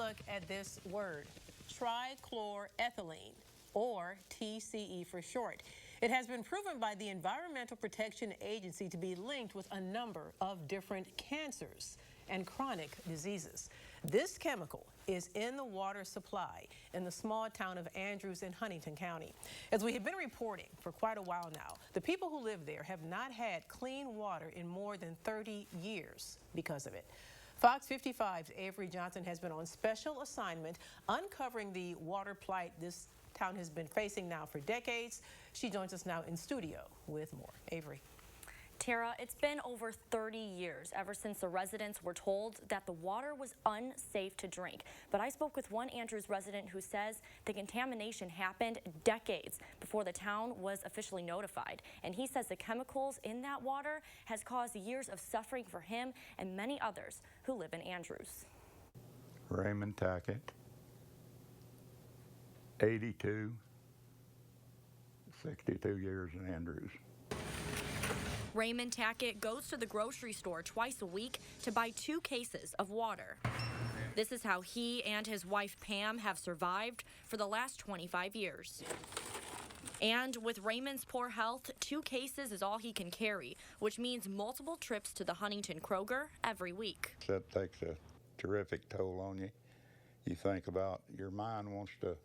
look at this word, trichloroethylene, or TCE for short. It has been proven by the Environmental Protection Agency to be linked with a number of different cancers and chronic diseases. This chemical is in the water supply in the small town of Andrews in Huntington County. As we have been reporting for quite a while now, the people who live there have not had clean water in more than 30 years because of it. Fox 55's Avery Johnson has been on special assignment uncovering the water plight this town has been facing now for decades. She joins us now in studio with more. Avery. Tara, it's been over 30 years ever since the residents were told that the water was unsafe to drink. But I spoke with one Andrews resident who says the contamination happened decades before the town was officially notified. And he says the chemicals in that water has caused years of suffering for him and many others who live in Andrews. Raymond Tackett, 82, 62 years in Andrews. Raymond Tackett goes to the grocery store twice a week to buy 2 cases of water. This is how he and his wife Pam have survived for the last 25 years. And with Raymond's poor health, 2 cases is all he can carry, which means multiple trips to the Huntington Kroger every week. That takes a terrific toll on you. You think about your mind wants to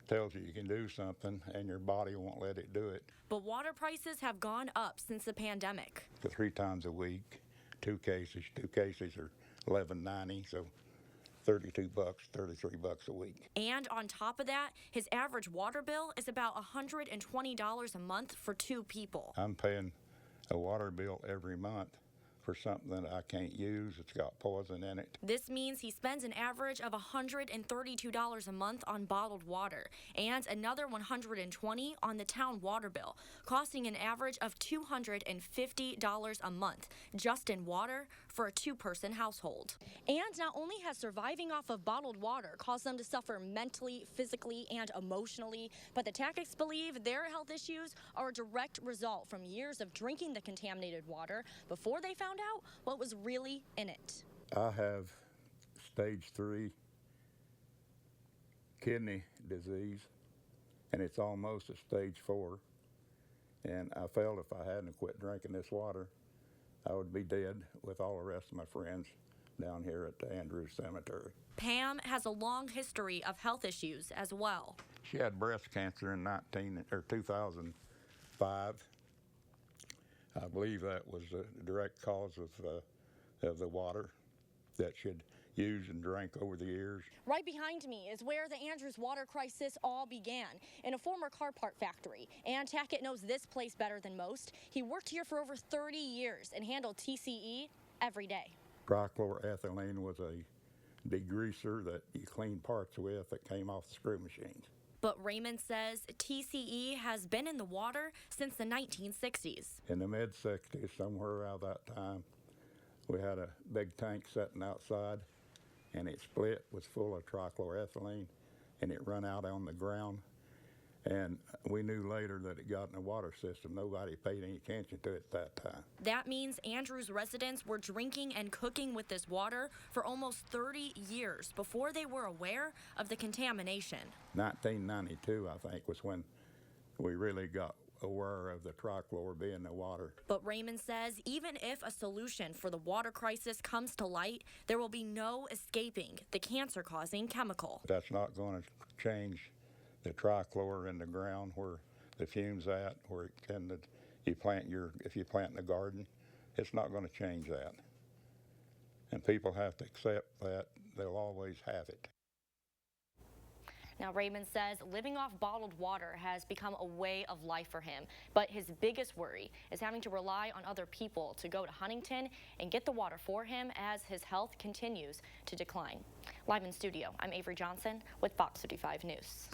tells you can do something and your body won't let it do it. But water prices have gone up since the pandemic. 3 times a week, 2 cases. 2 cases are $11.90, so $32, $33 a week. And on top of that, his average water bill is about $120 a month for 2 people. I'm paying a water bill every month for something that I can't use. It's got poison in it. This means he spends an average of $132 a month on bottled water and another $120 on the town water bill, costing an average of $250 a month just in water for a 2-person household. And not only has surviving off of bottled water caused them to suffer mentally, physically, and emotionally, but the Tacketts believe their health issues are a direct result from years of drinking the contaminated water before they found out what was really in it. I have stage 3 kidney disease, and it's almost a stage 4. And I felt if I hadn't quit drinking this water, I would be dead with all the rest of my friends down here at the Andrews Cemetery. Pam has a long history of health issues as well. She had breast cancer in 2005. I believe that was a direct cause of the water that she'd used and drank over the years. Right behind me is where the Andrews water crisis all began, in a former car part factory. And Tackett knows this place better than most. He worked here for over 30 years and handled TCE every day. Trichloroethylene was a degreaser that you clean parts with that came off the screw machines. But Raymond says TCE has been in the water since the 1960s. In the mid-60s, somewhere around that time, we had a big tank sitting outside, and it split, was full of trichloroethylene, and it run out on the ground. And we knew later that it got in the water system. Nobody paid any attention to it at that time. That means Andrews residents were drinking and cooking with this water for almost 30 years before they were aware of the contamination. 1992, I think, was when we really got aware of the trichlor being in the water. But Raymond says even if a solution for the water crisis comes to light, there will be no escaping the cancer-causing chemical. That's not going to change the trichlor in the ground where the fume's at, where it can, if you plant in the garden, it's not going to change that. And people have to accept that they'll always have it. Now, Raymond says living off bottled water has become a way of life for him, but his biggest worry is having to rely on other people to go to Huntington and get the water for him as his health continues to decline. Live in studio, I'm Avery Johnson with Fox 55 News.